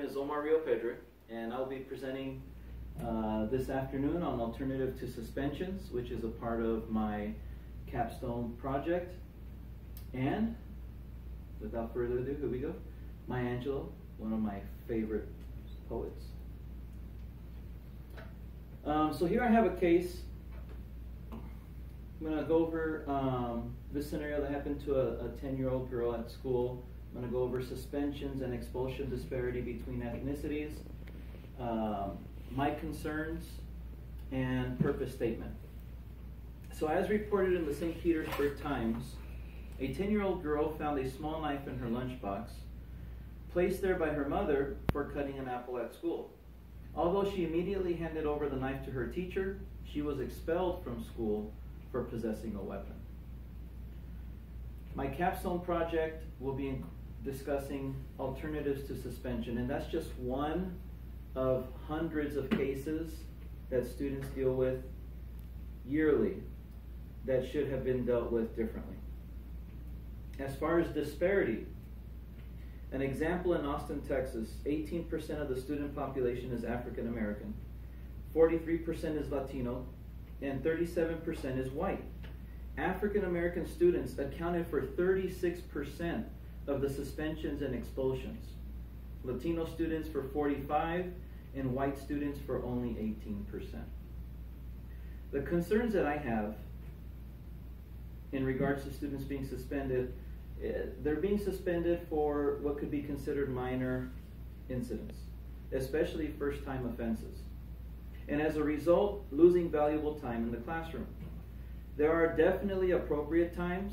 is Omar Rio Pedro, and I'll be presenting this afternoon on Alternative to Suspensions, which is a part of my capstone project. And without further ado, here we go. Maya Angelou, one of my favorite poets. So here I have a case. I'm going to go over this scenario that happened to a 10-year-old girl at school. I'm going to go over suspensions and expulsion disparity between ethnicities, my concerns, and purpose statement. So as reported in the St. Petersburg Times, a 10-year-old girl found a small knife in her lunchbox, placed there by her mother for cutting an apple at school. Although she immediately handed over the knife to her teacher, she was expelled from school for possessing a weapon. My capstone project will be discussing alternatives to suspension, and that's just one of hundreds of cases that students deal with yearly that should have been dealt with differently. As far as disparity, an example in Austin, Texas, 18% of the student population is African American, 43% is Latino, and 37% is white. African American students accounted for 36% of the suspensions and expulsions. Latino students for 45%, and white students for only 18%. The concerns that I have in regards to students being suspended, they're being suspended for what could be considered minor incidents, especially first-time offenses, and as a result, losing valuable time in the classroom. There are definitely appropriate times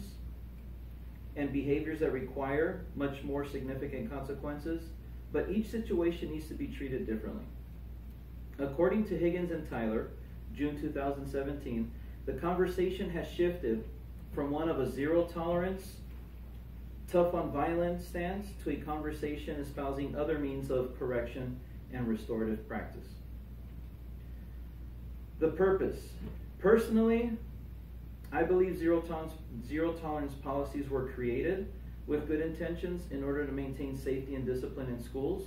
and behaviors that require much more significant consequences, but each situation needs to be treated differently. According to Higgins and Tyler, June 2017, the conversation has shifted from one of a zero tolerance, tough on violence stance to a conversation espousing other means of correction and restorative practice. The purpose. Personally, I believe zero tolerance policies were created with good intentions in order to maintain safety and discipline in schools.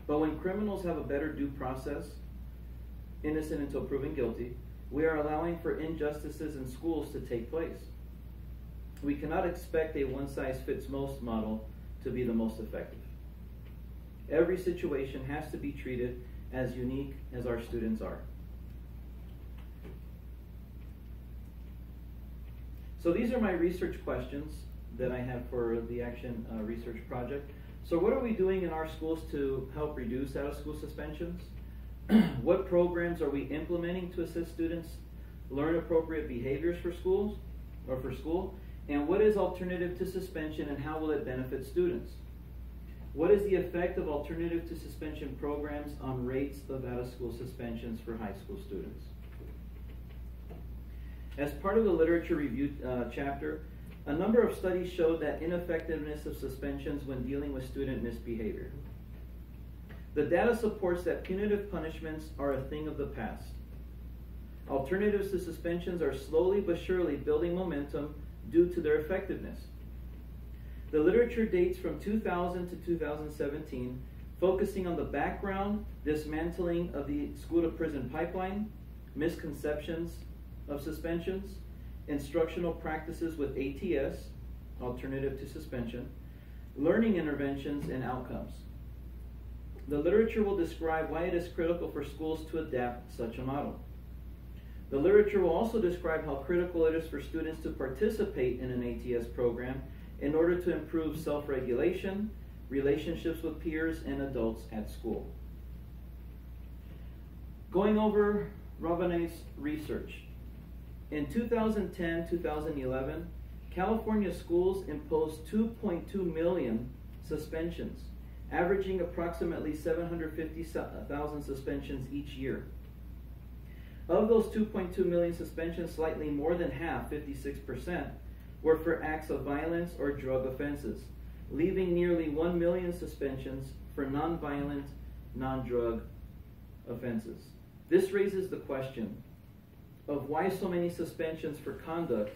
But when criminals have a better due process, innocent until proven guilty, we are allowing for injustices in schools to take place. We cannot expect a one-size-fits-most model to be the most effective. Every situation has to be treated as unique as our students are. So these are my research questions that I have for the Action Research Project. So what are we doing in our schools to help reduce out-of-school suspensions? What programs are we implementing to assist students learn appropriate behaviors for schools or for school? And what is alternative to suspension and how will it benefit students? What is the effect of alternative to suspension programs on rates of out-of-school suspensions for high school students? As part of the literature review chapter, a number of studies showed that ineffectiveness of suspensions when dealing with student misbehavior. The data supports that punitive punishments are a thing of the past. Alternatives to suspensions are slowly but surely building momentum due to their effectiveness. The literature dates from 2000 to 2017, focusing on the background, dismantling of the school-to-prison pipeline, misconceptions of suspensions, instructional practices with ATS, alternative to suspension, learning interventions, and outcomes. The literature will describe why it is critical for schools to adapt such a model. The literature will also describe how critical it is for students to participate in an ATS program in order to improve self-regulation, relationships with peers, and adults at school. Going over Ravanel's research. In 2010-2011, California schools imposed 2.2 million suspensions, averaging approximately 750,000 suspensions each year. Of those 2.2 million suspensions, slightly more than half, 56%, were for acts of violence or drug offenses, leaving nearly 1 million suspensions for non-violent, non-drug offenses. This raises the question of why so many suspensions for conduct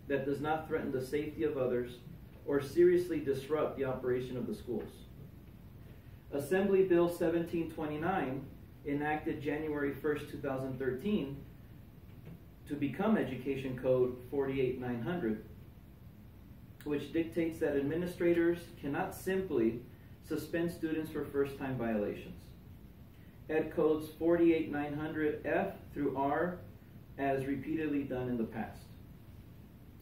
that does not threaten the safety of others or seriously disrupt the operation of the schools. Assembly Bill 1729, enacted January 1st, 2013, to become Education Code 48900, which dictates that administrators cannot simply suspend students for first-time violations. Ed Codes 48900F through R, as repeatedly done in the past.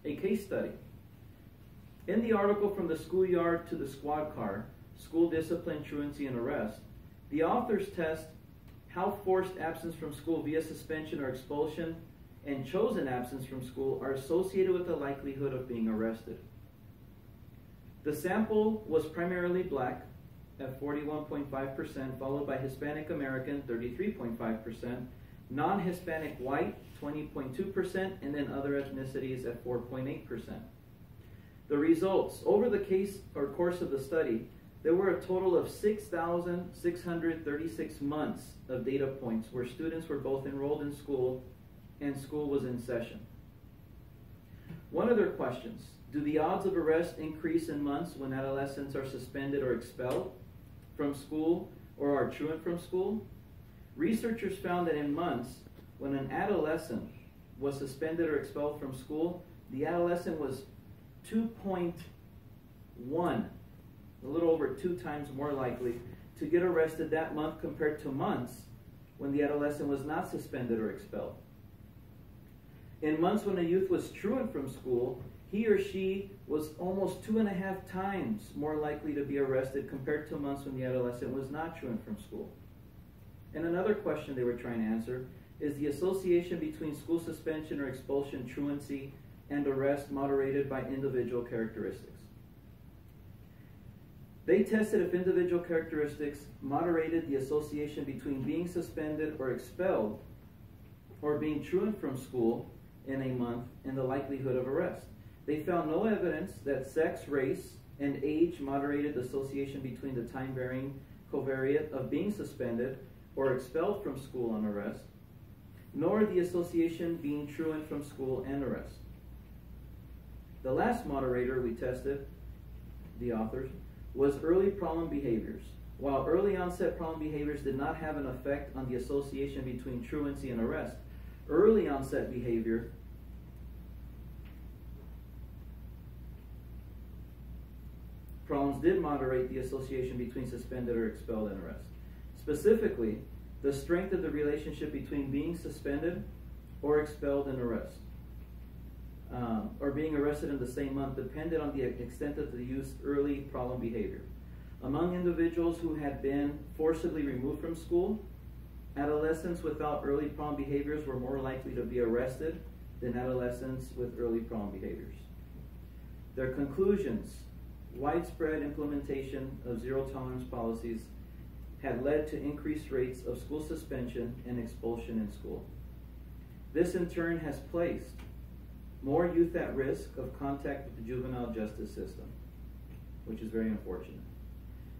A case study. In the article From the Schoolyard to the Squad Car, School Discipline, Truancy, and Arrest, the authors test how forced absence from school via suspension or expulsion and chosen absence from school are associated with the likelihood of being arrested. The sample was primarily black at 41.5%, followed by Hispanic American 33.5%, non-Hispanic white 20.2%, and then other ethnicities at 4.8%. The results: over the course of the study, there were a total of 6,636 months of data points where students were both enrolled in school and school was in session. One of their questions: do the odds of arrest increase in months when adolescents are suspended or expelled from school or are truant from school? Researchers found that in months when an adolescent was suspended or expelled from school, the adolescent was 2.1, a little over 2 times more likely to get arrested that month compared to months when the adolescent was not suspended or expelled. In months when a youth was truant from school, he or she was almost 2.5 times more likely to be arrested compared to months when the adolescent was not truant from school. And another question they were trying to answer is the association between school suspension or expulsion, truancy, and arrest moderated by individual characteristics. They tested if individual characteristics moderated the association between being suspended or expelled or being truant from school in a month and the likelihood of arrest. They found no evidence that sex, race, and age moderated the association between the time-varying covariate of being suspended or expelled from school on arrest, nor the association being truant from school and arrest. The last moderator we tested, the authors, was early problem behaviors. While early onset problem behaviors did not have an effect on the association between truancy and arrest, early onset behavior problems did moderate the association between suspended or expelled and arrest. Specifically, the strength of the relationship between being suspended or expelled and arrest, or being arrested in the same month, depended on the extent of the youth's early problem behavior. Among individuals who had been forcibly removed from school, adolescents without early problem behaviors were more likely to be arrested than adolescents with early problem behaviors. Their conclusions: widespread implementation of zero-tolerance policies had led to increased rates of school suspension and expulsion in school. This in turn has placed more youth at risk of contact with the juvenile justice system, which is very unfortunate.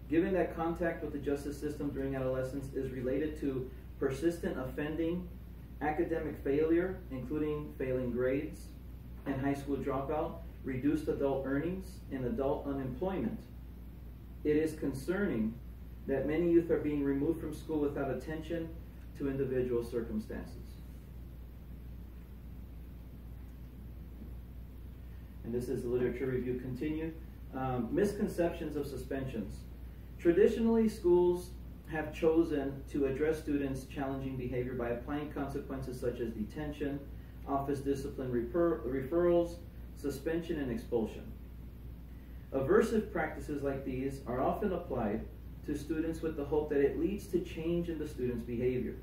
Given that contact with the justice system during adolescence is related to persistent offending, academic failure, including failing grades and high school dropout, reduced adult earnings, and adult unemployment, it is concerning that many youth are being removed from school without attention to individual circumstances. And this is the literature review continued. Misconceptions of suspensions. Traditionally, schools have chosen to address students' challenging behavior by applying consequences such as detention, office discipline referrals, suspension, and expulsion. Aversive practices like these are often applied to students with the hope that it leads to change in the student's behavior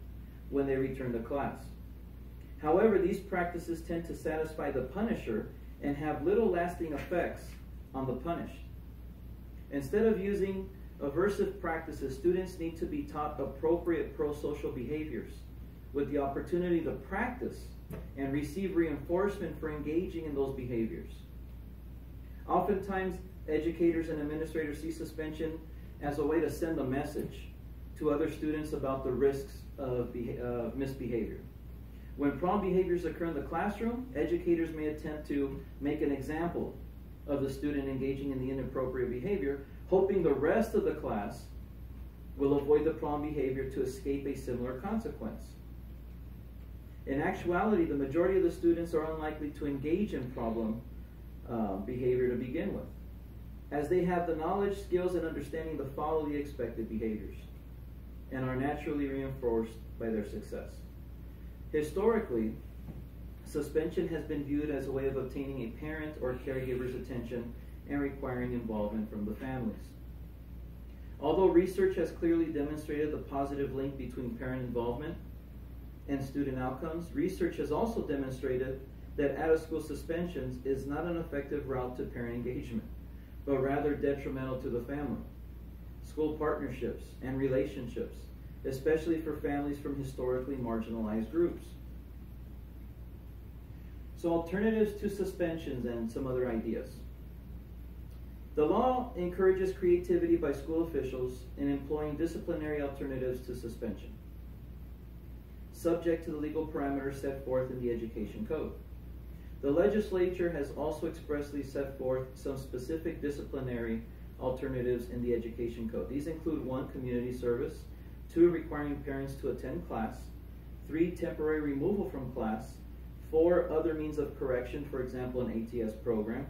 when they return to class. However, these practices tend to satisfy the punisher and have little lasting effects on the punished. Instead of using aversive practices, students need to be taught appropriate pro-social behaviors with the opportunity to practice and receive reinforcement for engaging in those behaviors. Oftentimes, educators and administrators see suspension as a way to send a message to other students about the risks of misbehavior. When problem behaviors occur in the classroom, educators may attempt to make an example of the student engaging in the inappropriate behavior, hoping the rest of the class will avoid the problem behavior to escape a similar consequence. In actuality, the majority of the students are unlikely to engage in problem behavior to begin with, as they have the knowledge, skills, and understanding to follow the expected behaviors and are naturally reinforced by their success. Historically, suspension has been viewed as a way of obtaining a parent or caregiver's attention and requiring involvement from the families. Although research has clearly demonstrated the positive link between parent involvement and student outcomes, research has also demonstrated that out-of-school suspensions is not an effective route to parent engagement, but rather detrimental to the family, school partnerships, and relationships, especially for families from historically marginalized groups. So, alternatives to suspensions and some other ideas. The law encourages creativity by school officials in employing disciplinary alternatives to suspension, subject to the legal parameters set forth in the Education Code. The legislature has also expressly set forth some specific disciplinary alternatives in the Education Code. These include 1, community service, 2, requiring parents to attend class, 3, temporary removal from class, 4, other means of correction, for example, an ATS program.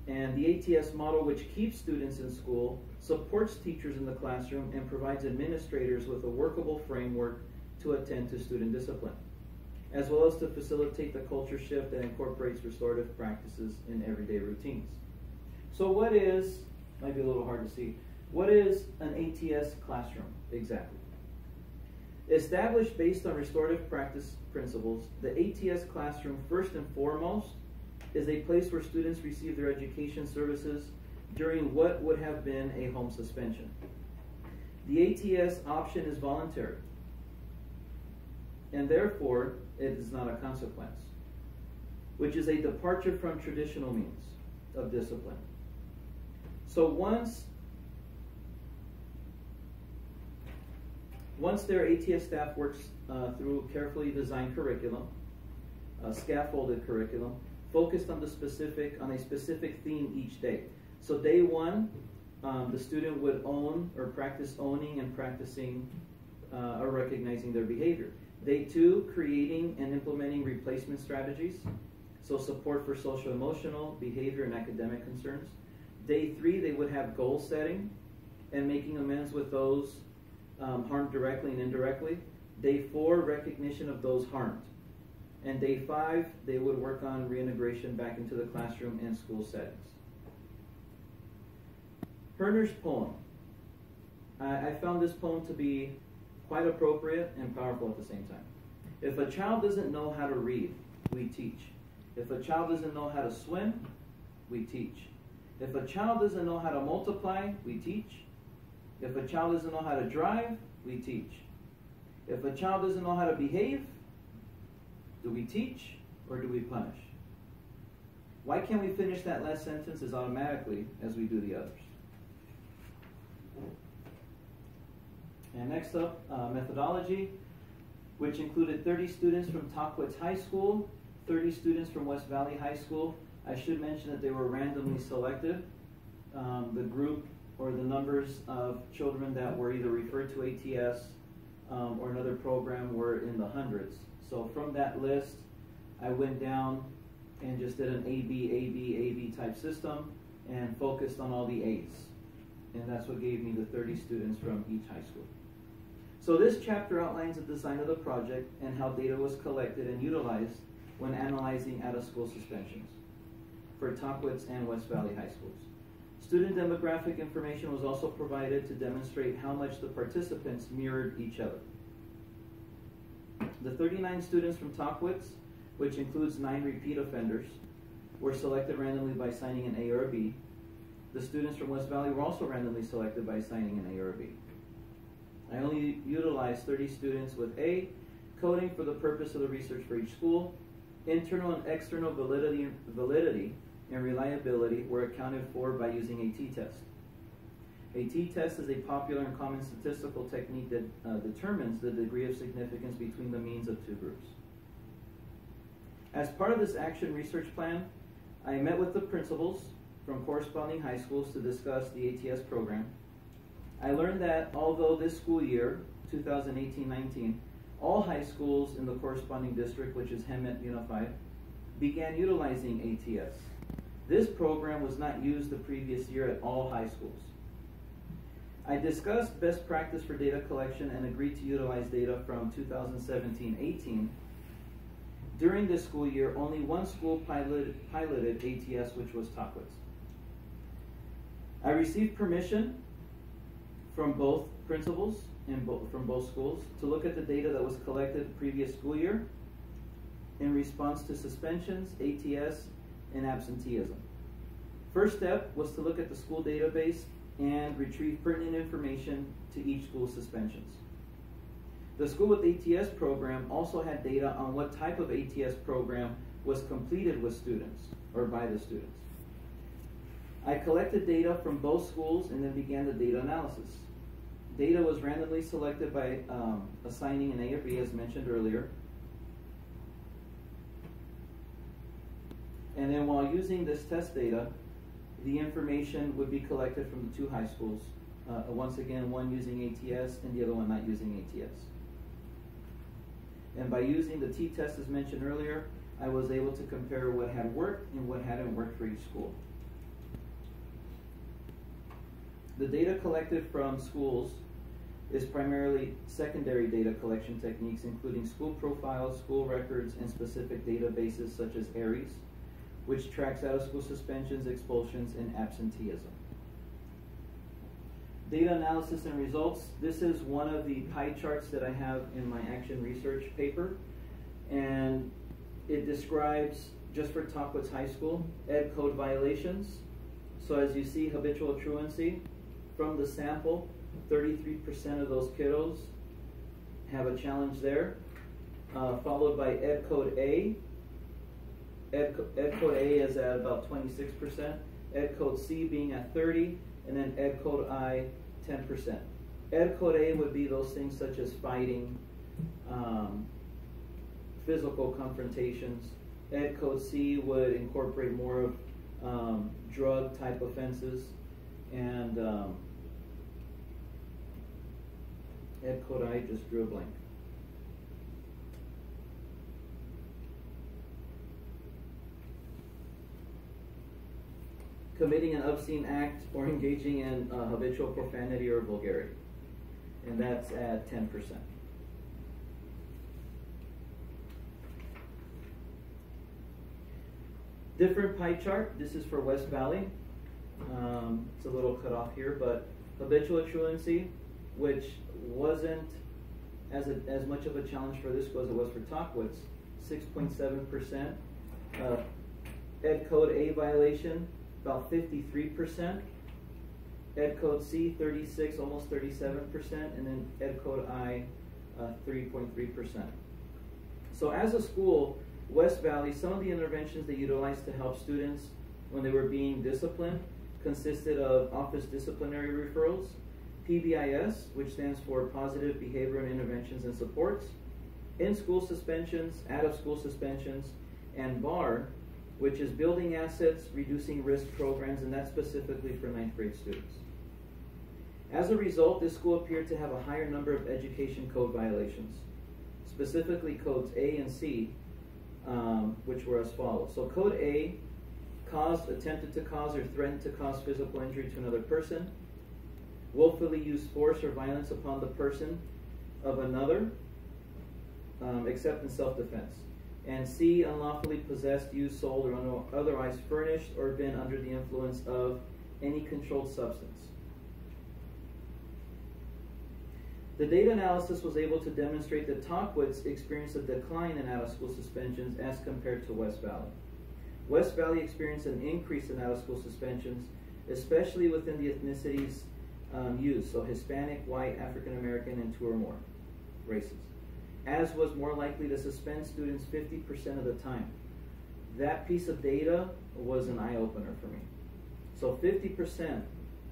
And the ATS model, which keeps students in school, supports teachers in the classroom, and provides administrators with a workable framework to attend to student discipline, as well as to facilitate the culture shift that incorporates restorative practices in everyday routines. So what is, might be a little hard to see, what is an ATS classroom exactly? Established based on restorative practice principles, the ATS classroom, first and foremost, is a place where students receive their education services during what would have been a home suspension. The ATS option is voluntary, and therefore it is not a consequence, which is a departure from traditional means of discipline. So once their ATS staff works through carefully designed curriculum, scaffolded curriculum, focused on a specific theme each day. So day 1, the student would own or practice owning and practicing or recognizing their behavior. Day 2, creating and implementing replacement strategies, so support for social emotional, behavior, and academic concerns. Day 3, they would have goal setting and making amends with those harmed directly and indirectly. Day 4, recognition of those harmed. And day 5, they would work on reintegration back into the classroom and school settings. Herner's poem. I found this poem to be quite appropriate and powerful at the same time. If a child doesn't know how to read, we teach. If a child doesn't know how to swim, we teach. If a child doesn't know how to multiply, we teach. If a child doesn't know how to drive, we teach. If a child doesn't know how to behave, do we teach or do we punish? Why can't we finish that last sentence as automatically as we do the others? And next up, methodology, which included 30 students from Tahquitz High School, 30 students from West Valley High School. I should mention that they were randomly selected. The group or the numbers of children that were either referred to ATS or another program were in the hundreds. So from that list, I went down and just did an A-B type system and focused on all the A's. And that's what gave me the 30 students from each high school. So this chapter outlines the design of the project and how data was collected and utilized when analyzing out-of-school suspensions for Tahquitz and West Valley High Schools. Student demographic information was also provided to demonstrate how much the participants mirrored each other. The 39 students from Tahquitz, which includes 9 repeat offenders, were selected randomly by signing an A or a B. The students from West Valley were also randomly selected by signing an A or a B. I only utilized 30 students with A, coding for the purpose of the research for each school. Internal and external validity and reliability were accounted for by using a t-test. A t-test is a popular and common statistical technique that determines the degree of significance between the means of two groups. As part of this action research plan, I met with the principals from corresponding high schools to discuss the ATS program I learned that although this school year, 2018-19, all high schools in the corresponding district, which is Hemet Unified, began utilizing ATS. This program was not used the previous year at all high schools. I discussed best practice for data collection and agreed to utilize data from 2017-18. During this school year, only one school piloted ATS, which was Tahquitz. I received permission from both principals from both schools to look at the data that was collected the previous school year in response to suspensions, ATS, and absenteeism. First step was to look at the school database and retrieve pertinent information to each school's suspensions. The school with ATS program also had data on what type of ATS program was completed with students or by the students. I collected data from both schools and then began the data analysis. Data was randomly selected by assigning an A or B, as mentioned earlier. And then while using this test data, the information would be collected from the two high schools. Once again, one using ATS and the other one not using ATS. And by using the t-test as mentioned earlier, I was able to compare what had worked and what hadn't worked for each school. The data collected from schools is primarily secondary data collection techniques, including school profiles, school records, and specific databases such as ARIES, which tracks out-of-school suspensions, expulsions, and absenteeism. Data analysis and results. This is one of the pie charts that I have in my action research paper, and it describes, just for Tahquitz High School, ed code violations. So as you see, habitual truancy, from the sample, 33% of those kiddos have a challenge there, followed by ed code A. Ed code A is at about 26%, ed code C being at 30%, and then ed code I, 10%. Ed code A would be those things such as fighting, physical confrontations. Ed code C would incorporate more of drug type offenses, and ed code I just drew a blank. Committing an obscene act or engaging in habitual profanity or vulgarity, and that's at 10%. Different pie chart. This is for West Valley. It's a little cut off here, but habitual truancy, which wasn't as much of a challenge for this school as it was for Tahquitz, 6.7%. Ed code A violation, about 53%. Ed code C, 36, almost 37%, and then Ed code I, 3.3%. So as a school, West Valley, some of the interventions they utilized to help students when they were being disciplined consisted of office disciplinary referrals, PBIS, which stands for Positive Behavioral Interventions and Supports, in-school suspensions, out-of-school suspensions, and BAR, which is Building Assets, Reducing Risk programs, and that's specifically for 9th grade students. As a result, this school appeared to have a higher number of education code violations, specifically codes A and C, which were as follows. So code A, attempted to cause or threatened to cause physical injury to another person, willfully used force or violence upon the person of another, except in self-defense. And C, unlawfully possessed, used, sold, or otherwise furnished or been under the influence of any controlled substance. The data analysis was able to demonstrate that Tahquitz experienced a decline in out-of-school suspensions as compared to West Valley. West Valley experienced an increase in out-of-school suspensions, especially within the ethnicities used, so Hispanic, white, African American, and 2 or more races, as was more likely to suspend students 50% of the time. That piece of data was an eye-opener for me. So 50%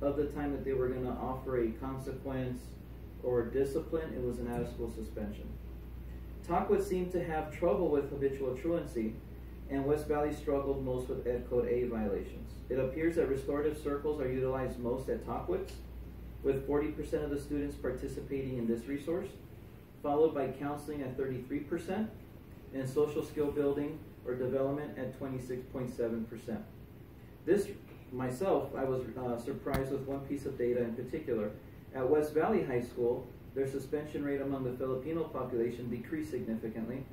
of the time that they were going to offer a consequence or discipline, it was an out-of-school suspension. Tahquitz seemed to have trouble with habitual truancy, and West Valley struggled most with Ed Code A violations. It appears that restorative circles are utilized most at Tahquitz, with 40% of the students participating in this resource, followed by counseling at 33%, and social skill building or development at 26.7%. This, myself, I was surprised with one piece of data in particular. At West Valley High School, their suspension rate among the Filipino population decreased significantly,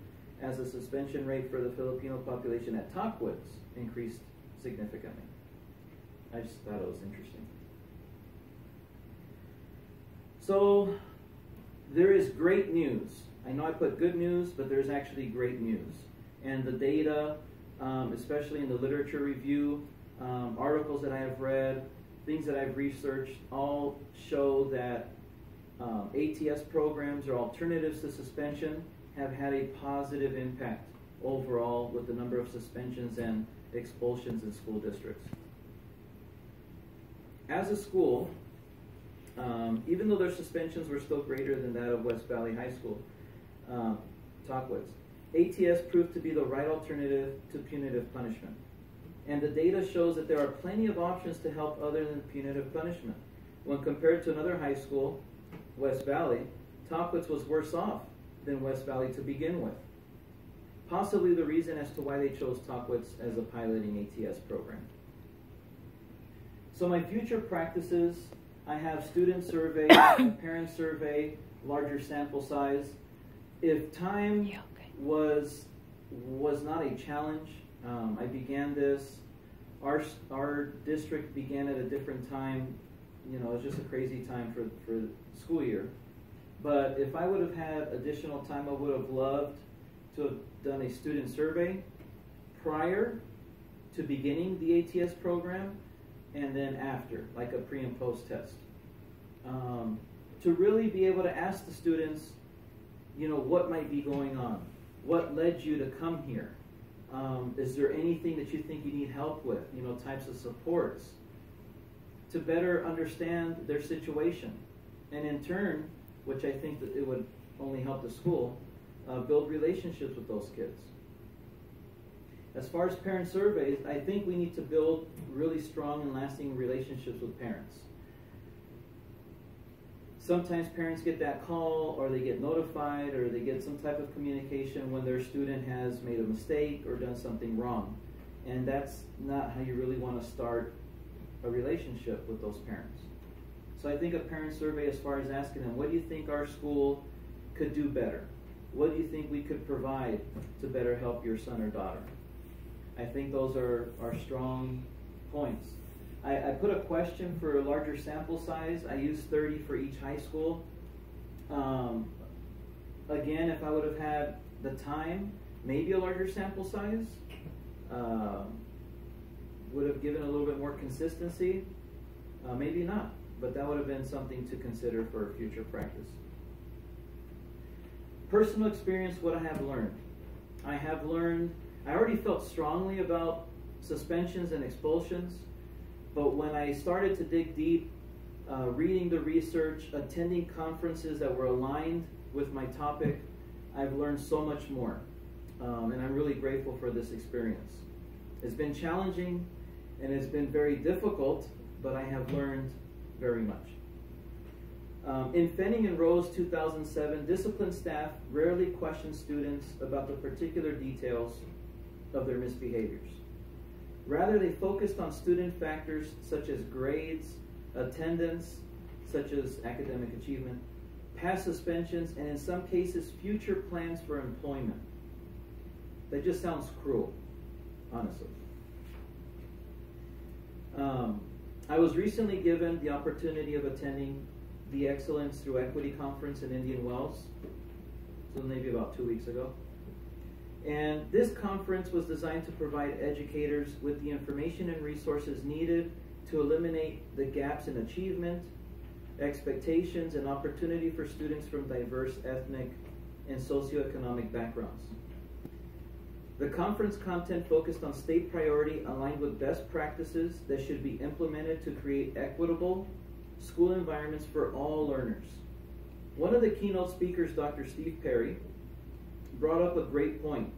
as the suspension rate for the Filipino population at Tockwoods increased significantly. I just thought it was interesting. So, there is great news. I know I put good news, but there's actually great news. And the data, especially in the literature review, articles that I have read, things that I've researched, all show that ATS programs or alternatives to suspension have had a positive impact overall with the number of suspensions and expulsions in school districts. As a school, even though their suspensions were still greater than that of West Valley High School, Tockwoods, ATS proved to be the right alternative to punitive punishment. And the data shows that there are plenty of options to help other than punitive punishment. When compared to another high school, West Valley, Tockwoods was worse off than West Valley to begin with. Possibly the reason as to why they chose Tockwoods as a piloting ATS program. So my future practices, I have student survey, parent survey, larger sample size. If time was not a challenge, I began this. Our district began at a different time. You know, it was just a crazy time for the school year. But if I would have had additional time, I would have loved to have done a student survey prior to beginning the ATS program, and then after, like a pre and post test. To really be able to ask the students, you know, what might be going on? What led you to come here? Is there anything that you think you need help with? You know, types of supports. To better understand their situation. And in turn, which I think that it would only help the school, build relationships with those kids. As far as parent surveys, I think we need to build really strong and lasting relationships with parents. Sometimes parents get that call, or they get notified, or they get some type of communication when their student has made a mistake or done something wrong. And that's not how you really want to start a relationship with those parents. So I think a parent survey, as far as asking them, what do you think our school could do better? What do you think we could provide to better help your son or daughter? I think those are strong points. I put a question for a larger sample size. I used 30 for each high school. Again, if I would have had the time, maybe a larger sample size would have given a little bit more consistency. Maybe not, but that would have been something to consider for future practice. Personal experience, what I have learned. I already felt strongly about suspensions and expulsions, but when I started to dig deep, reading the research, attending conferences that were aligned with my topic, I've learned so much more. And I'm really grateful for this experience. It's been challenging and it's been very difficult, but I have learned very much. In Fenning and Rose 2007, discipline staff rarely questioned students about the particular details of their misbehaviors. Rather, they focused on student factors such as grades, attendance, such as academic achievement, past suspensions, and in some cases, future plans for employment. That just sounds cruel, honestly. I was recently given the opportunity of attending the Excellence Through Equity Conference in Indian Wells, so maybe about 2 weeks ago. And this conference was designed to provide educators with the information and resources needed to eliminate the gaps in achievement, expectations, and opportunity for students from diverse ethnic and socioeconomic backgrounds. The conference content focused on state priority aligned with best practices that should be implemented to create equitable school environments for all learners. One of the keynote speakers, Dr. Steve Perry, brought up a great point,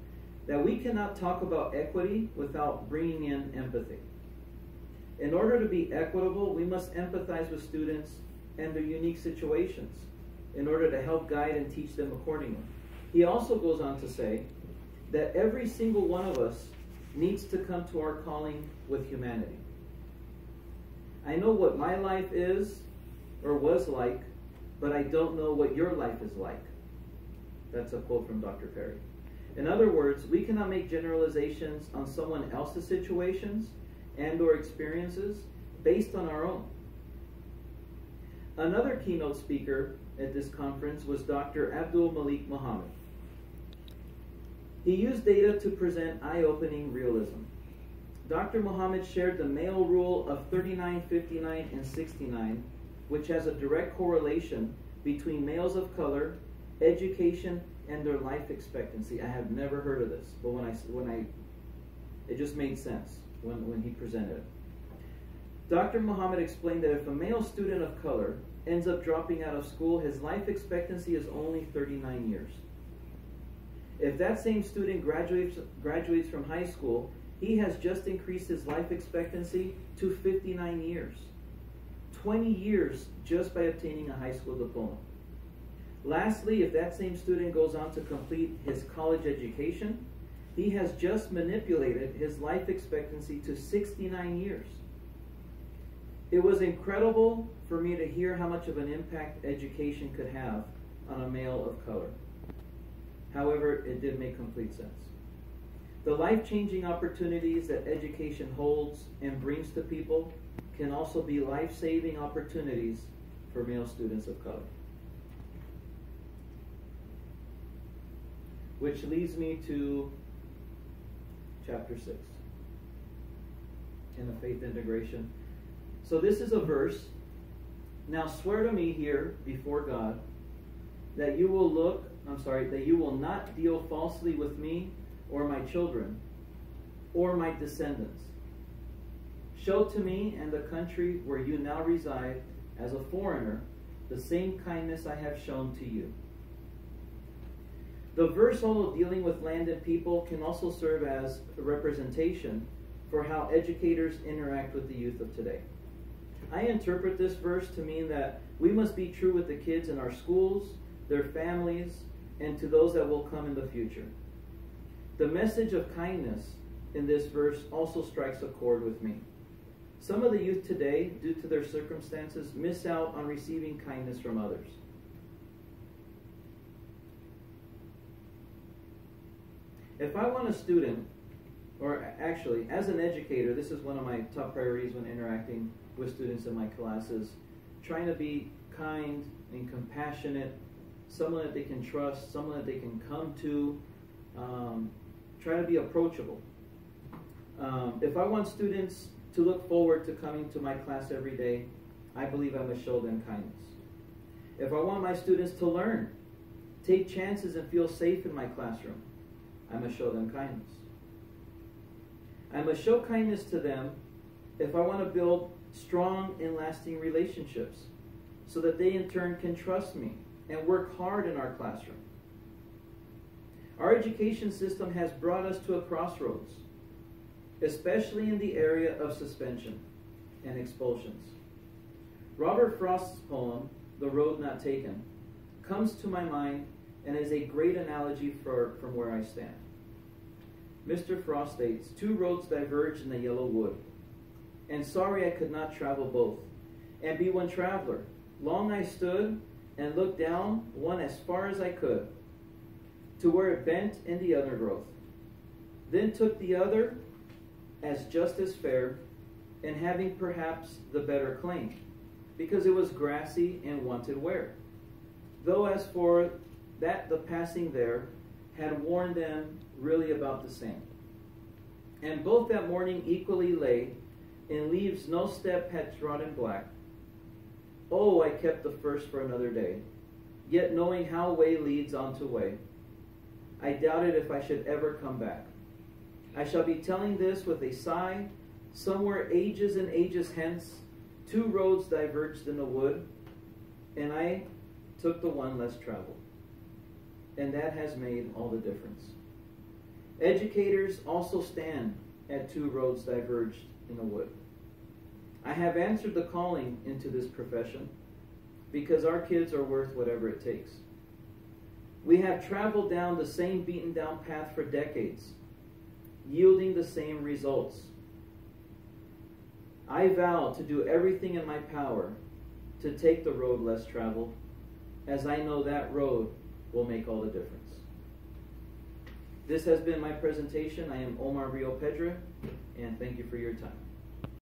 that we cannot talk about equity without bringing in empathy. In order to be equitable, we must empathize with students and their unique situations in order to help guide and teach them accordingly. He also goes on to say that every single one of us needs to come to our calling with humanity. I know what my life is or was like, but I don't know what your life is like. That's a quote from Dr. Perry. In other words, we cannot make generalizations on someone else's situations and or experiences based on our own. Another keynote speaker at this conference was Dr. Abdul Malik Muhammad. He used data to present eye-opening realism. Dr. Muhammad shared the male rule of 39, 59, and 69, which has a direct correlation between males of color, education, and their life expectancy. I have never heard of this, but it just made sense when he presented it. Dr. Muhammad explained that if a male student of color ends up dropping out of school, his life expectancy is only 39 years. If that same student graduates from high school, he has just increased his life expectancy to 59 years. 20 years just by obtaining a high school diploma. Lastly, if that same student goes on to complete his college education, he has just manipulated his life expectancy to 69 years. It was incredible for me to hear how much of an impact education could have on a male of color. However, it did make complete sense. The life-changing opportunities that education holds and brings to people can also be life-saving opportunities for male students of color. Which leads me to chapter 6 in the faith integration. So this is a verse. Now swear to me here before God that you will not deal falsely with me or my children or my descendants. Show to me and the country where you now reside as a foreigner the same kindness I have shown to you. The verse, although dealing with land and people, can also serve as a representation for how educators interact with the youth of today. I interpret this verse to mean that we must be true with the kids in our schools, their families, and to those that will come in the future. The message of kindness in this verse also strikes a chord with me. Some of the youth today, due to their circumstances, miss out on receiving kindness from others. If I want a student, or actually, as an educator, this is one of my top priorities when interacting with students in my classes, trying to be kind and compassionate, someone that they can trust, someone that they can come to, try to be approachable. If I want students to look forward to coming to my class every day, I believe I must show them kindness. If I want my students to learn, take chances and feel safe in my classroom, I must show them kindness. I must show kindness to them if I want to build strong and lasting relationships so that they in turn can trust me and work hard in our classroom. Our education system has brought us to a crossroads, especially in the area of suspension and expulsions. Robert Frost's poem, The Road Not Taken, comes to my mind and is a great analogy from where I stand. Mr. Frost states, 2 roads diverged in the yellow wood, and sorry I could not travel both, and be one traveler. Long I stood and looked down one as far as I could, to where it bent in the undergrowth. Then took the other as just as fair, and having perhaps the better claim, because it was grassy and wanted wear. Though as for that the passing there had warned them really about the same. And both that morning equally lay, in leaves no step had trodden black. Oh, I kept the first for another day, yet knowing how way leads on to way, I doubted if I should ever come back. I shall be telling this with a sigh, somewhere ages and ages hence, 2 roads diverged in the wood, and I took the one less traveled. And that has made all the difference. Educators also stand at 2 roads diverged in the wood. I have answered the calling into this profession, because our kids are worth whatever it takes. We have traveled down the same beaten down path for decades, yielding the same results. I vow to do everything in my power to take the road less traveled, as I know that road will make all the difference. This has been my presentation. I am Omar Rio Pedra, and thank you for your time.